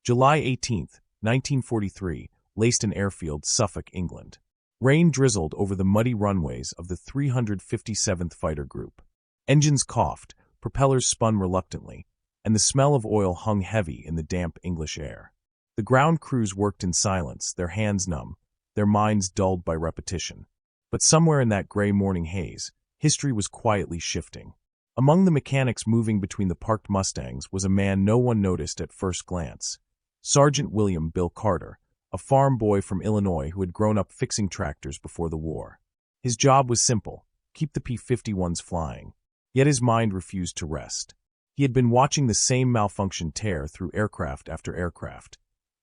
July 18, 1943, Leiston Airfield, Suffolk, England. Rain drizzled over the muddy runways of the 357th Fighter Group. Engines coughed, propellers spun reluctantly, and the smell of oil hung heavy in the damp English air. The ground crews worked in silence, their hands numb, their minds dulled by repetition. But somewhere in that gray morning haze, history was quietly shifting. Among the mechanics moving between the parked Mustangs was a man no one noticed at first glance. Sergeant William Bill Carter, a farm boy from Illinois who had grown up fixing tractors before the war. His job was simple: keep the P-51s flying. Yet his mind refused to rest. He had been watching the same malfunction tear through aircraft after aircraft.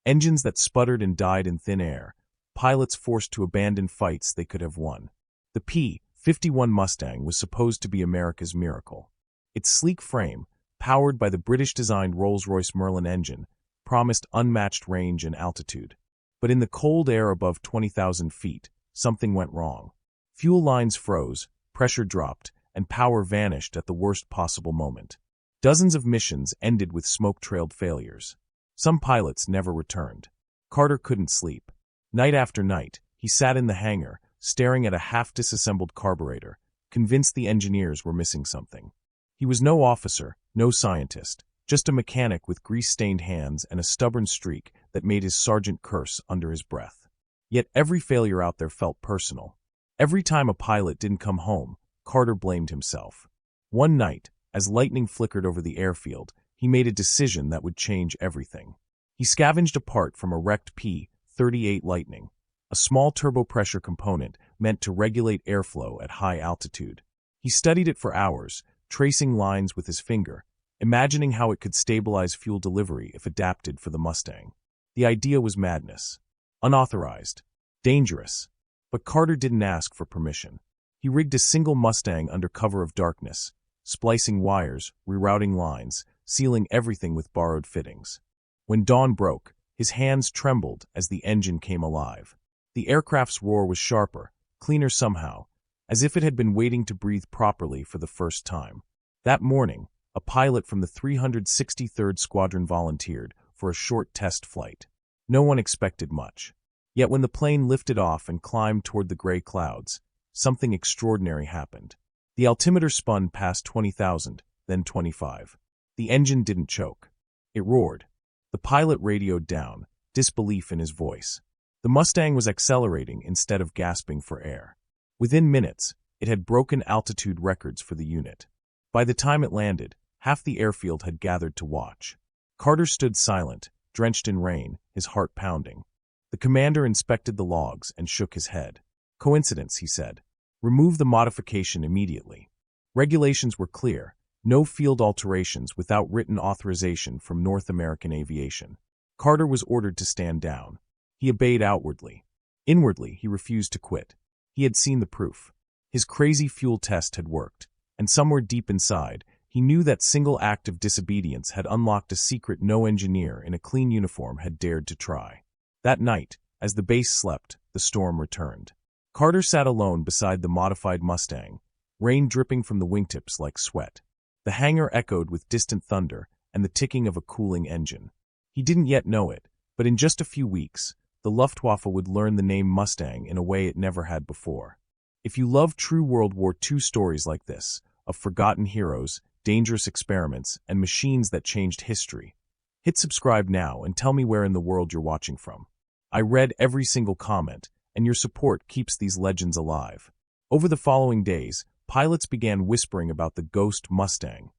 Engines that sputtered and died in thin air, pilots forced to abandon fights they could have won. The P-51 Mustang was supposed to be America's miracle. Its sleek frame, powered by the British-designed Rolls-Royce Merlin engine, promised unmatched range and altitude. But in the cold air above 20,000 feet, something went wrong. Fuel lines froze, pressure dropped, and power vanished at the worst possible moment. Dozens of missions ended with smoke-trailed failures. Some pilots never returned. Carter couldn't sleep. Night after night, he sat in the hangar, staring at a half-disassembled carburetor, convinced the engineers were missing something. He was no officer, no scientist, just a mechanic with grease-stained hands and a stubborn streak that made his sergeant curse under his breath. Yet every failure out there felt personal. Every time a pilot didn't come home, Carter blamed himself. One night, as lightning flickered over the airfield, he made a decision that would change everything. He scavenged a part from a wrecked P-38 Lightning, a small turbo-pressure component meant to regulate airflow at high altitude. He studied it for hours, tracing lines with his finger, imagining how it could stabilize fuel delivery if adapted for the Mustang. The idea was madness. Unauthorized. Dangerous. But Carter didn't ask for permission. He rigged a single Mustang under cover of darkness, splicing wires, rerouting lines, sealing everything with borrowed fittings. When dawn broke, his hands trembled as the engine came alive. The aircraft's roar was sharper, cleaner somehow, as if it had been waiting to breathe properly for the first time. That morning, a pilot from the 363rd Squadron volunteered for a short test flight. No one expected much. Yet when the plane lifted off and climbed toward the gray clouds, something extraordinary happened. The altimeter spun past 20,000, then 25. The engine didn't choke. It roared. The pilot radioed down, disbelief in his voice. The Mustang was accelerating instead of gasping for air. Within minutes, it had broken altitude records for the unit. By the time it landed, half the airfield had gathered to watch. Carter stood silent, drenched in rain, his heart pounding. The commander inspected the logs and shook his head. Coincidence, he said. Remove the modification immediately. Regulations were clear: no field alterations without written authorization from North American Aviation. Carter was ordered to stand down. He obeyed outwardly. Inwardly, he refused to quit. He had seen the proof. His crazy fuel test had worked, and somewhere deep inside, he knew that single act of disobedience had unlocked a secret no engineer in a clean uniform had dared to try. That night, as the base slept, the storm returned. Carter sat alone beside the modified Mustang, rain dripping from the wingtips like sweat. The hangar echoed with distant thunder and the ticking of a cooling engine. He didn't yet know it, but in just a few weeks, the Luftwaffe would learn the name Mustang in a way it never had before. If you love true World War II stories like this, of forgotten heroes, dangerous experiments, and machines that changed history, hit subscribe now and tell me where in the world you're watching from. I read every single comment, and your support keeps these legends alive. Over the following days, pilots began whispering about the ghost Mustang,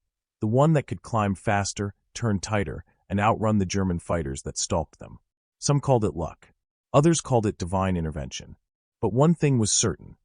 the one that could climb faster, turn tighter, and outrun the German fighters that stalked them. Some called it luck. Others called it divine intervention. But one thing was certain: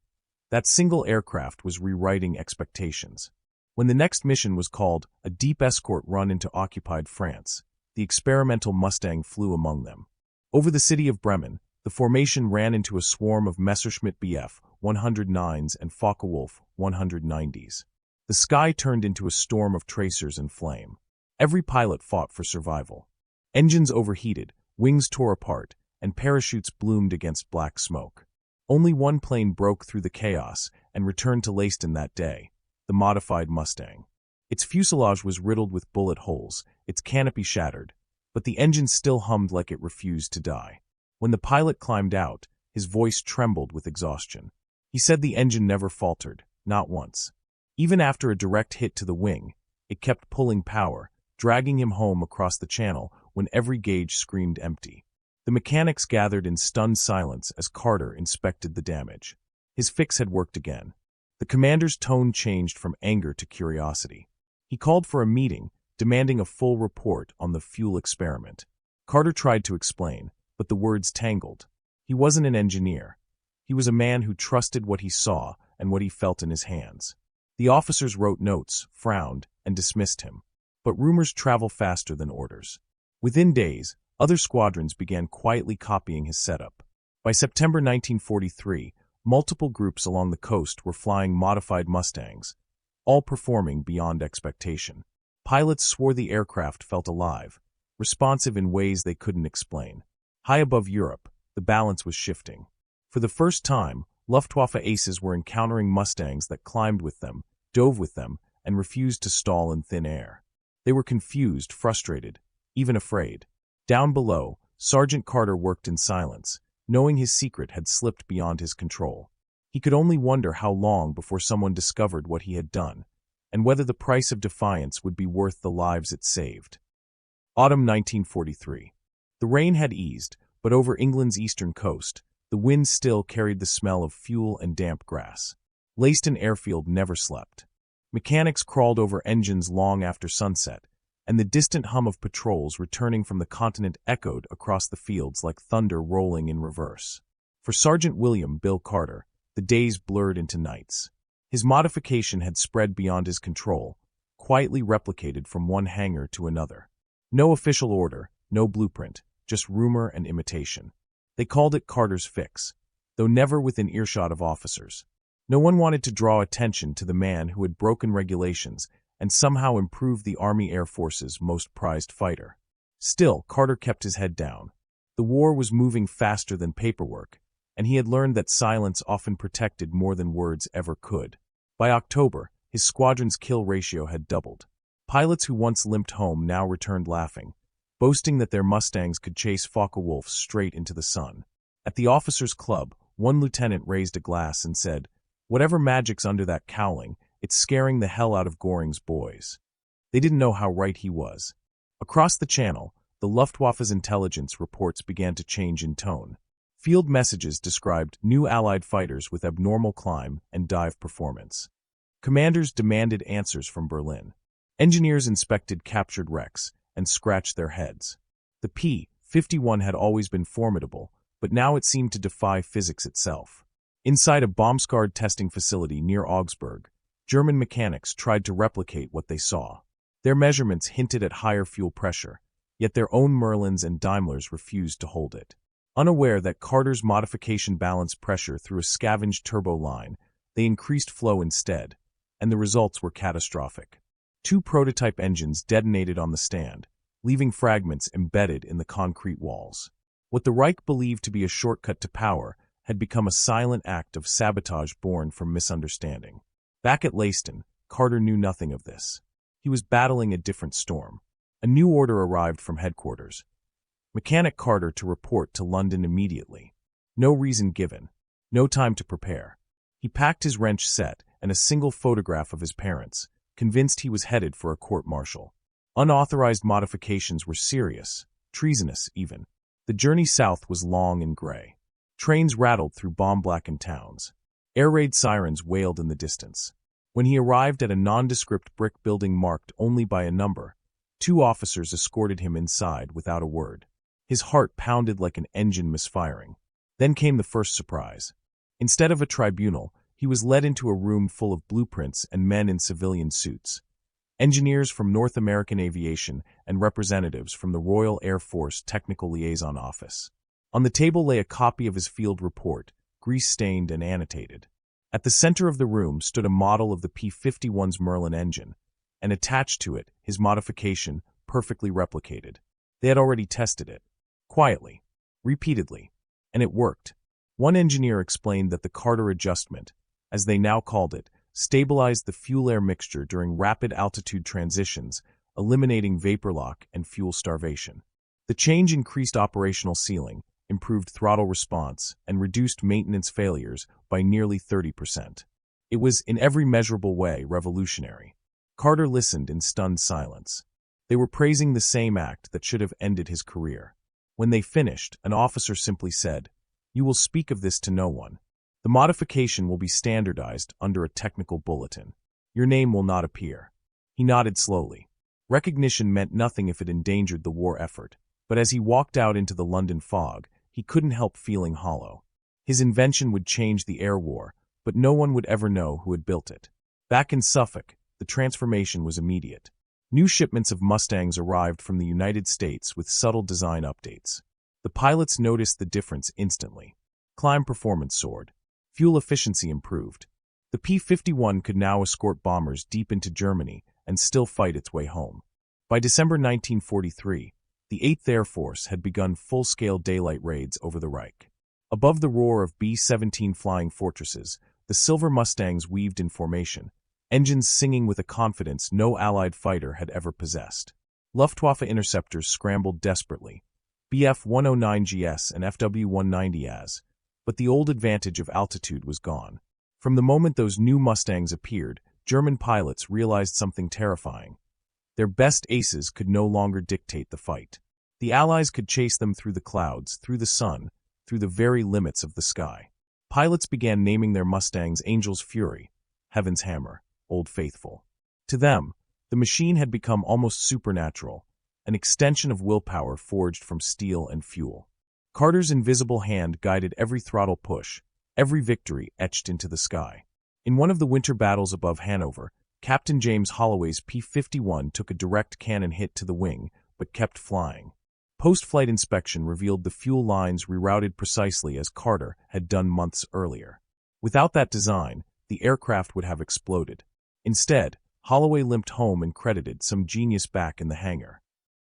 that single aircraft was rewriting expectations. When the next mission was called a deep escort run into occupied France, the experimental Mustang flew among them. Over the city of Bremen, the formation ran into a swarm of Messerschmitt Bf 109s and Focke-Wulf 190s. The sky turned into a storm of tracers and flame. Every pilot fought for survival. Engines overheated, wings tore apart, and parachutes bloomed against black smoke. Only one plane broke through the chaos and returned to Leiston that day, the modified Mustang. Its fuselage was riddled with bullet holes, its canopy shattered, but the engine still hummed like it refused to die. When the pilot climbed out, his voice trembled with exhaustion. He said the engine never faltered, not once. Even after a direct hit to the wing, it kept pulling power, dragging him home across the channel when every gauge screamed empty. The mechanics gathered in stunned silence as Carter inspected the damage. His fix had worked again. The commander's tone changed from anger to curiosity. He called for a meeting, demanding a full report on the fuel experiment. Carter tried to explain, but the words tangled. He wasn't an engineer. He was a man who trusted what he saw and what he felt in his hands. The officers wrote notes, frowned, and dismissed him. But rumors travel faster than orders. Within days, other squadrons began quietly copying his setup. By September 1943, multiple groups along the coast were flying modified Mustangs, all performing beyond expectation. Pilots swore the aircraft felt alive, responsive in ways they couldn't explain. High above Europe, the balance was shifting. For the first time, Luftwaffe aces were encountering Mustangs that climbed with them, dove with them, and refused to stall in thin air. They were confused, frustrated, even afraid. Down below, Sergeant Carter worked in silence, knowing his secret had slipped beyond his control. He could only wonder how long before someone discovered what he had done, and whether the price of defiance would be worth the lives it saved. Autumn 1943. The rain had eased, but over England's eastern coast, the wind still carried the smell of fuel and damp grass. Leiston Airfield never slept. Mechanics crawled over engines long after sunset, and the distant hum of patrols returning from the continent echoed across the fields like thunder rolling in reverse. For Sergeant William "Bill" Carter, the days blurred into nights. His modification had spread beyond his control, quietly replicated from one hangar to another. No official order, no blueprint, just rumor and imitation. They called it Carter's fix, though never within earshot of officers. No one wanted to draw attention to the man who had broken regulations and somehow improved the Army Air Force's most prized fighter. Still, Carter kept his head down. The war was moving faster than paperwork, and he had learned that silence often protected more than words ever could. By October, his squadron's kill ratio had doubled. Pilots who once limped home now returned laughing, boasting that their Mustangs could chase Focke-Wulfs straight into the sun. At the officers' club, one lieutenant raised a glass and said, "Whatever magic's under that cowling, it's scaring the hell out of Göring's boys." They didn't know how right he was. Across the channel, the Luftwaffe's intelligence reports began to change in tone. Field messages described new Allied fighters with abnormal climb and dive performance. Commanders demanded answers from Berlin. Engineers inspected captured wrecks and scratched their heads. The P-51 had always been formidable, but now it seemed to defy physics itself. Inside a bomb-scarred testing facility near Augsburg, German mechanics tried to replicate what they saw. Their measurements hinted at higher fuel pressure, yet their own Merlins and Daimlers refused to hold it. Unaware that Carter's modification balanced pressure through a scavenged turbo line, they increased flow instead, and the results were catastrophic. 2 prototype engines detonated on the stand, leaving fragments embedded in the concrete walls. What the Reich believed to be a shortcut to power had become a silent act of sabotage born from misunderstanding. Back at Leiston, Carter knew nothing of this. He was battling a different storm. A new order arrived from headquarters. Mechanic Carter to report to London immediately. No reason given. No time to prepare. He packed his wrench set and a single photograph of his parents, convinced he was headed for a court-martial. Unauthorized modifications were serious, treasonous even. The journey south was long and gray. Trains rattled through bomb-blackened towns. Air raid sirens wailed in the distance. When he arrived at a nondescript brick building marked only by a number, 2 officers escorted him inside without a word. His heart pounded like an engine misfiring. Then came the first surprise. Instead of a tribunal, he was led into a room full of blueprints and men in civilian suits. Engineers from North American Aviation and representatives from the Royal Air Force Technical Liaison Office. On the table lay a copy of his field report, grease-stained and annotated. At the center of the room stood a model of the P-51's Merlin engine, and attached to it, his modification, perfectly replicated. They had already tested it. Quietly. Repeatedly. And it worked. One engineer explained that the Carter adjustment, as they now called it, stabilized the fuel-air mixture during rapid altitude transitions, eliminating vapor lock and fuel starvation. The change increased operational ceiling, improved throttle response, and reduced maintenance failures by nearly 30%. It was, in every measurable way, revolutionary. Carter listened in stunned silence. They were praising the same act that should have ended his career. When they finished, an officer simply said, "You will speak of this to no one. The modification will be standardized under a technical bulletin. Your name will not appear." He nodded slowly. Recognition meant nothing if it endangered the war effort, but as he walked out into the London fog, he couldn't help feeling hollow. His invention would change the air war, but no one would ever know who had built it. Back in Suffolk, the transformation was immediate. New shipments of Mustangs arrived from the United States with subtle design updates. The pilots noticed the difference instantly. Climb performance soared. Fuel efficiency improved. The P-51 could now escort bombers deep into Germany and still fight its way home. By December 1943, the 8th Air Force had begun full-scale daylight raids over the Reich. Above the roar of B-17 flying fortresses, the silver Mustangs weaved in formation, engines singing with a confidence no Allied fighter had ever possessed. Luftwaffe interceptors scrambled desperately, Bf-109GS and Fw-190As, but the old advantage of altitude was gone. From the moment those new Mustangs appeared, German pilots realized something terrifying. Their best aces could no longer dictate the fight. The Allies could chase them through the clouds, through the sun, through the very limits of the sky. Pilots began naming their Mustangs Angel's Fury, Heaven's Hammer, Old Faithful. To them, the machine had become almost supernatural, an extension of willpower forged from steel and fuel. Carter's invisible hand guided every throttle push, every victory etched into the sky. In one of the winter battles above Hanover, Captain James Holloway's P-51 took a direct cannon hit to the wing, but kept flying. Post-flight inspection revealed the fuel lines rerouted precisely as Carter had done months earlier. Without that design, the aircraft would have exploded. Instead, Holloway limped home and credited some genius back in the hangar.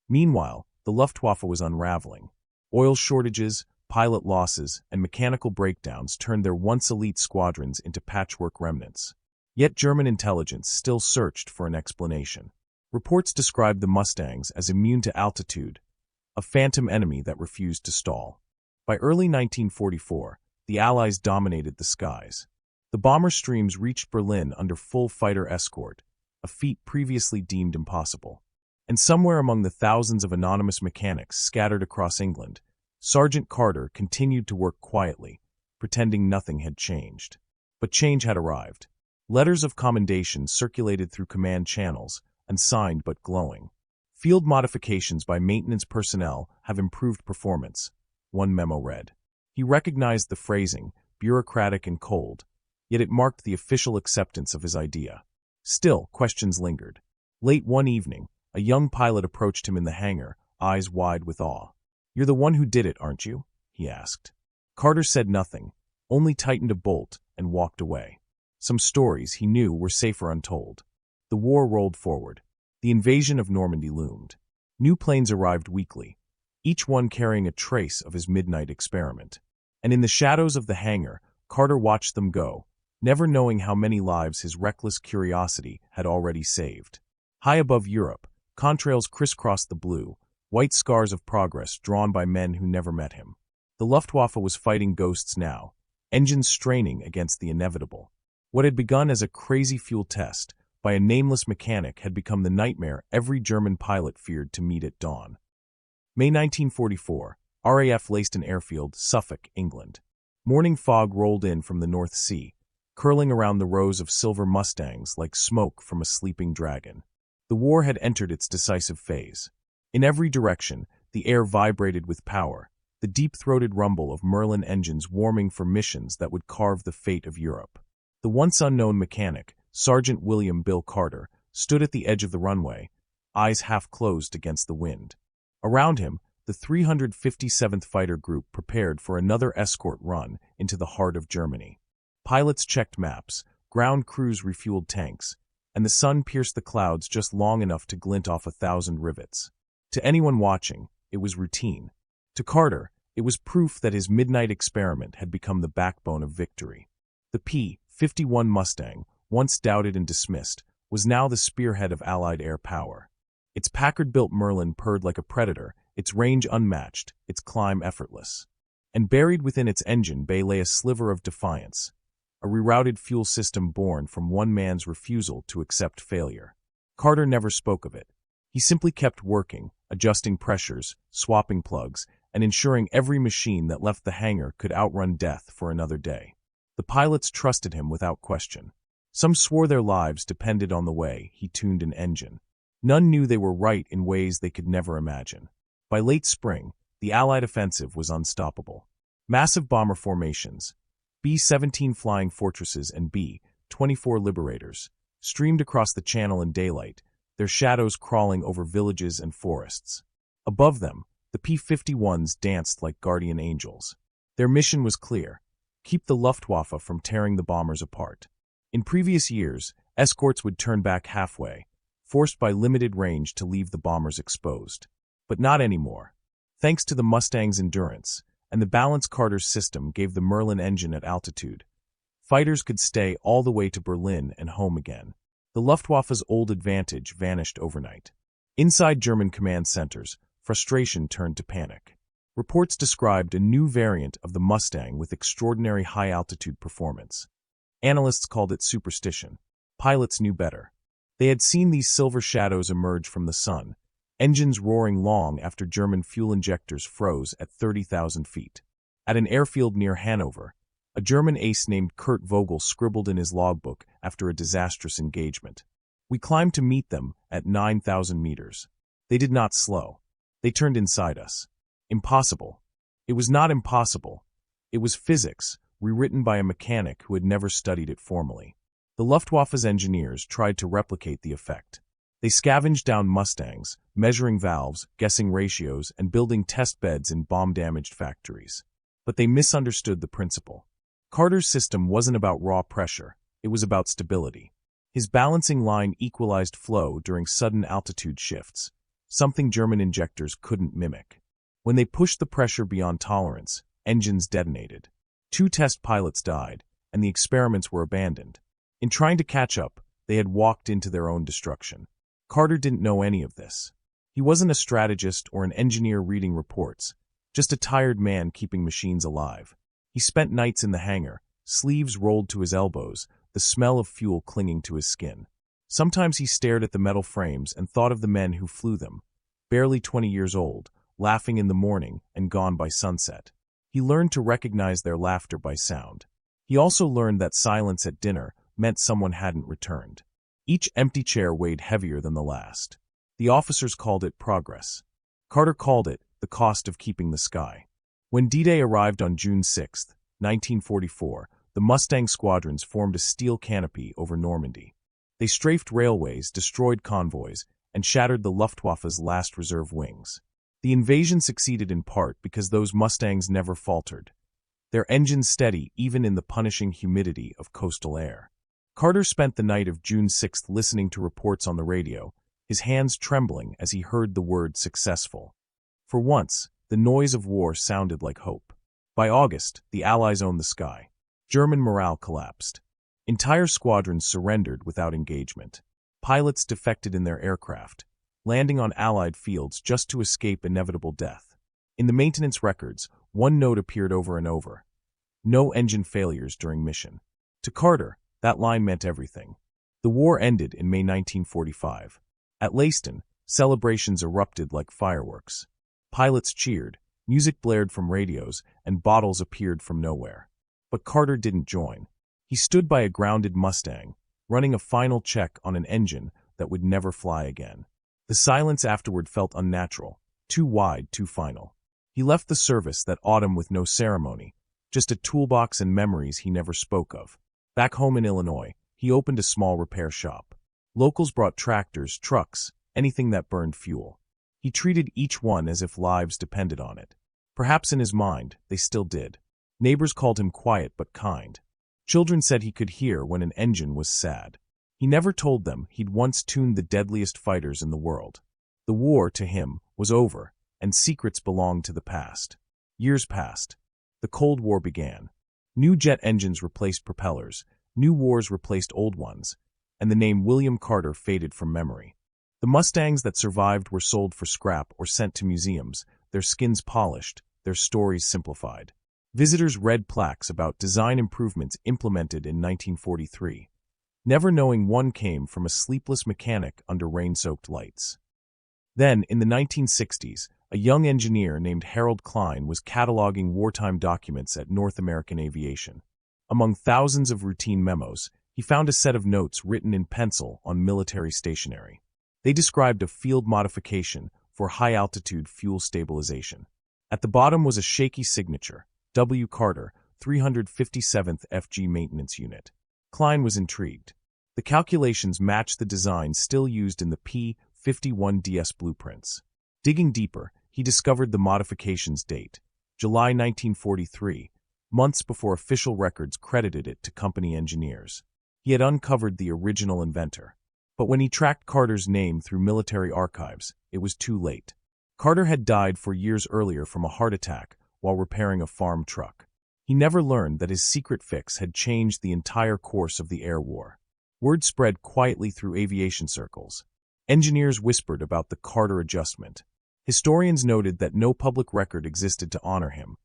Meanwhile, the Luftwaffe was unraveling. Oil shortages, pilot losses, and mechanical breakdowns turned their once elite squadrons into patchwork remnants. Yet German intelligence still searched for an explanation. Reports described the Mustangs as immune to altitude, a phantom enemy that refused to stall. By early 1944, the Allies dominated the skies. The bomber streams reached Berlin under full fighter escort, a feat previously deemed impossible. And somewhere among the thousands of anonymous mechanics scattered across England, Sergeant Carter continued to work quietly, pretending nothing had changed. But change had arrived. Letters of commendation circulated through command channels, unsigned but glowing. Field modifications by maintenance personnel have improved performance, one memo read. He recognized the phrasing, bureaucratic and cold, yet it marked the official acceptance of his idea. Still, questions lingered. Late one evening, a young pilot approached him in the hangar, eyes wide with awe. "You're the one who did it, aren't you?" he asked. Carter said nothing, only tightened a bolt and walked away. Some stories, he knew, were safer untold. The war rolled forward. The invasion of Normandy loomed. New planes arrived weekly, each one carrying a trace of his midnight experiment. And in the shadows of the hangar, Carter watched them go, never knowing how many lives his reckless curiosity had already saved. High above Europe, contrails crisscrossed the blue, white scars of progress drawn by men who never met him. The Luftwaffe was fighting ghosts now, engines straining against the inevitable. What had begun as a crazy fuel test by a nameless mechanic had become the nightmare every German pilot feared to meet at dawn. May 1944, RAF Leiston Airfield, Suffolk, England. Morning fog rolled in from the North Sea, curling around the rows of silver Mustangs like smoke from a sleeping dragon. The war had entered its decisive phase. In every direction, the air vibrated with power, the deep-throated rumble of Merlin engines warming for missions that would carve the fate of Europe. The once unknown mechanic, Sergeant William Bill Carter, stood at the edge of the runway, eyes half closed against the wind. Around him, the 357th Fighter Group prepared for another escort run into the heart of Germany. Pilots checked maps, ground crews refueled tanks, and the sun pierced the clouds just long enough to glint off 1,000 rivets. To anyone watching, it was routine. To Carter, it was proof that his midnight experiment had become the backbone of victory. The P-51 Mustang, once doubted and dismissed, was now the spearhead of Allied air power. Its Packard-built Merlin purred like a predator, its range unmatched, its climb effortless. And buried within its engine bay lay a sliver of defiance, a rerouted fuel system born from one man's refusal to accept failure. Carter never spoke of it. He simply kept working, adjusting pressures, swapping plugs, and ensuring every machine that left the hangar could outrun death for another day. The pilots trusted him without question. Some swore their lives depended on the way he tuned an engine. None knew they were right in ways they could never imagine. By late spring, the Allied offensive was unstoppable. Massive bomber formations, B-17 Flying Fortresses and B-24 Liberators, streamed across the channel in daylight, their shadows crawling over villages and forests. Above them, the P-51s danced like guardian angels. Their mission was clear: keep the Luftwaffe from tearing the bombers apart. In previous years, escorts would turn back halfway, forced by limited range to leave the bombers exposed. But not anymore. Thanks to the Mustang's endurance, and the balance Carter's system gave the Merlin engine at altitude, fighters could stay all the way to Berlin and home again. The Luftwaffe's old advantage vanished overnight. Inside German command centers, frustration turned to panic. Reports described a new variant of the Mustang with extraordinary high-altitude performance. Analysts called it superstition. Pilots knew better. They had seen these silver shadows emerge from the sun, engines roaring long after German fuel injectors froze at 30,000 feet. At an airfield near Hanover, a German ace named Kurt Vogel scribbled in his logbook after a disastrous engagement. "We climbed to meet them at 9,000 meters. They did not slow. They turned inside us. Impossible." It was not impossible. It was physics, rewritten by a mechanic who had never studied it formally. The Luftwaffe's engineers tried to replicate the effect. They scavenged down Mustangs, measuring valves, guessing ratios, and building test beds in bomb-damaged factories. But they misunderstood the principle. Carter's system wasn't about raw pressure, it was about stability. His balancing line equalized flow during sudden altitude shifts, something German injectors couldn't mimic. When they pushed the pressure beyond tolerance, engines detonated. 2 test pilots died, and the experiments were abandoned. In trying to catch up, they had walked into their own destruction. Carter didn't know any of this. He wasn't a strategist or an engineer reading reports, just a tired man keeping machines alive. He spent nights in the hangar, sleeves rolled to his elbows, the smell of fuel clinging to his skin. Sometimes he stared at the metal frames and thought of the men who flew them, barely 20 years old, laughing in the morning and gone by sunset. He learned to recognize their laughter by sound. He also learned that silence at dinner meant someone hadn't returned. Each empty chair weighed heavier than the last. The officers called it progress. Carter called it the cost of keeping the sky. When D-Day arrived on June 6, 1944, the Mustang squadrons formed a steel canopy over Normandy. They strafed railways, destroyed convoys, and shattered the Luftwaffe's last reserve wings. The invasion succeeded in part because those Mustangs never faltered, their engines steady even in the punishing humidity of coastal air. Carter spent the night of June 6 listening to reports on the radio, his hands trembling as he heard the word successful. For once, the noise of war sounded like hope. By August, the Allies owned the sky. German morale collapsed. Entire squadrons surrendered without engagement. Pilots defected in their aircraft, landing on Allied fields just to escape inevitable death. In the maintenance records, one note appeared over and over: no engine failures during mission. To Carter, that line meant everything. The war ended in May 1945. At Leiston, celebrations erupted like fireworks. Pilots cheered, music blared from radios, and bottles appeared from nowhere. But Carter didn't join. He stood by a grounded Mustang, running a final check on an engine that would never fly again. The silence afterward felt unnatural, too wide, too final. He left the service that autumn with no ceremony, just a toolbox and memories he never spoke of. Back home in Illinois, he opened a small repair shop. Locals brought tractors, trucks, anything that burned fuel. He treated each one as if lives depended on it. Perhaps in his mind, they still did. Neighbors called him quiet but kind. Children said he could hear when an engine was sad. He never told them he'd once tuned the deadliest fighters in the world. The war, to him, was over, and secrets belonged to the past. Years passed. The Cold War began. New jet engines replaced propellers, new wars replaced old ones, and the name William Carter faded from memory. The Mustangs that survived were sold for scrap or sent to museums, their skins polished, their stories simplified. Visitors read plaques about design improvements implemented in 1943, never knowing one came from a sleepless mechanic under rain-soaked lights. Then, in the 1960s, a young engineer named Harold Klein was cataloging wartime documents at North American Aviation. Among thousands of routine memos, he found a set of notes written in pencil on military stationery. They described a field modification for high-altitude fuel stabilization. At the bottom was a shaky signature, W. Carter, 357th FG Maintenance Unit. Klein was intrigued. The calculations matched the design still used in the P-51DS blueprints. Digging deeper, he discovered the modification's date, July 1943, months before official records credited it to company engineers. He had uncovered the original inventor. But when he tracked Carter's name through military archives, it was too late. Carter had died 4 years earlier from a heart attack while repairing a farm truck. He never learned that his secret fix had changed the entire course of the air war. Word spread quietly through aviation circles. Engineers whispered about the Carter adjustment. Historians noted that no public record existed to honor him,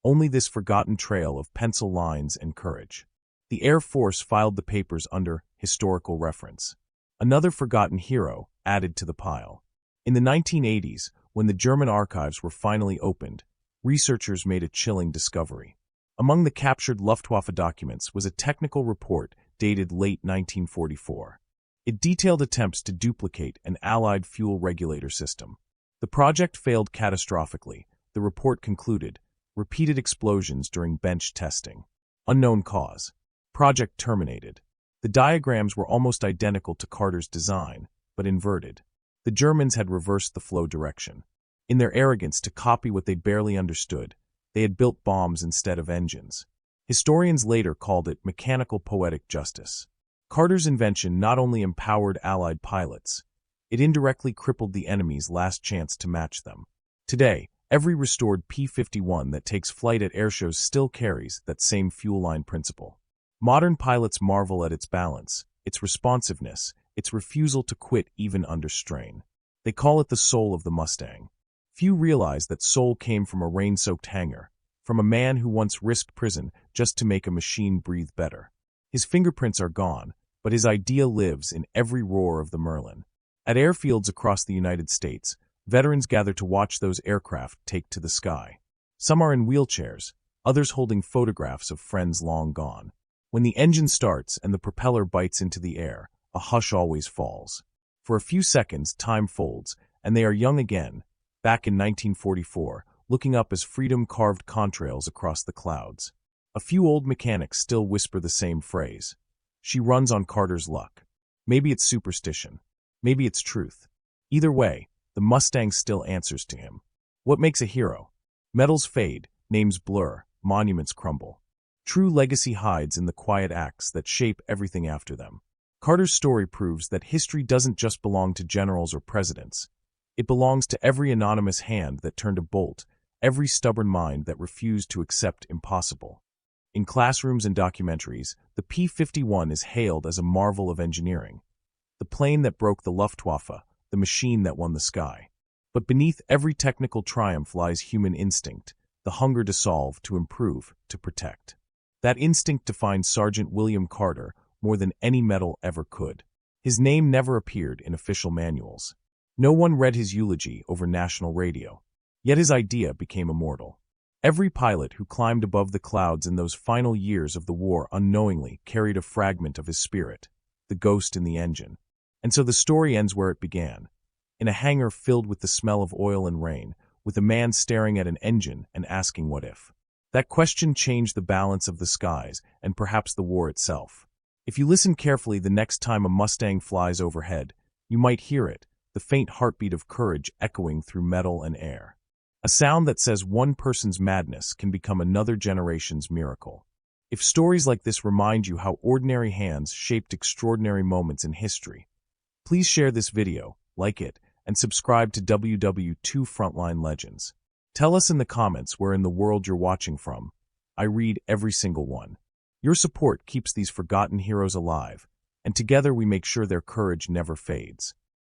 only this forgotten trail of pencil lines and courage. The Air Force filed the papers under historical reference. Another forgotten hero added to the pile. In the 1980s, when the German archives were finally opened, researchers made a chilling discovery. Among the captured Luftwaffe documents was a technical report dated late 1944. It detailed attempts to duplicate an Allied fuel regulator system. The project failed catastrophically, the report concluded. Repeated explosions during bench testing. Unknown cause. Project terminated. The diagrams were almost identical to Carter's design, but inverted. The Germans had reversed the flow direction. In their arrogance to copy what they barely understood, they had built bombs instead of engines. Historians later called it mechanical poetic justice. Carter's invention not only empowered Allied pilots, it indirectly crippled the enemy's last chance to match them. Today, every restored P-51 that takes flight at airshows still carries that same fuel line principle. Modern pilots marvel at its balance, its responsiveness, its refusal to quit even under strain. They call it the soul of the Mustang. Few realize that soul came from a rain-soaked hangar, from a man who once risked prison just to make a machine breathe better. His fingerprints are gone, but his idea lives in every roar of the Merlin. At airfields across the United States, veterans gather to watch those aircraft take to the sky. Some are in wheelchairs, others holding photographs of friends long gone. When the engine starts and the propeller bites into the air, a hush always falls. For a few seconds, time folds, and they are young again, back in 1944, looking up as freedom carved contrails across the clouds. A few old mechanics still whisper the same phrase. She runs on Carter's luck. Maybe it's superstition. Maybe it's truth. Either way, the Mustang still answers to him. What makes a hero? Medals fade, names blur, monuments crumble. True legacy hides in the quiet acts that shape everything after them. Carter's story proves that history doesn't just belong to generals or presidents. It belongs to every anonymous hand that turned a bolt, every stubborn mind that refused to accept impossible. In classrooms and documentaries, the P-51 is hailed as a marvel of engineering. The plane that broke the Luftwaffe, the machine that won the sky. But beneath every technical triumph lies human instinct, the hunger to solve, to improve, to protect. That instinct defined Sergeant William Carter more than any medal ever could. His name never appeared in official manuals. No one read his eulogy over national radio. Yet his idea became immortal. Every pilot who climbed above the clouds in those final years of the war unknowingly carried a fragment of his spirit, the ghost in the engine. And so the story ends where it began, in a hangar filled with the smell of oil and rain, with a man staring at an engine and asking what if. That question changed the balance of the skies and perhaps the war itself. If you listen carefully the next time a Mustang flies overhead, you might hear it, the faint heartbeat of courage echoing through metal and air. A sound that says one person's madness can become another generation's miracle. If stories like this remind you how ordinary hands shaped extraordinary moments in history, please share this video, like it, and subscribe to WW2 Frontline Legends. Tell us in the comments where in the world you're watching from. I read every single one. Your support keeps these forgotten heroes alive, and together we make sure their courage never fades.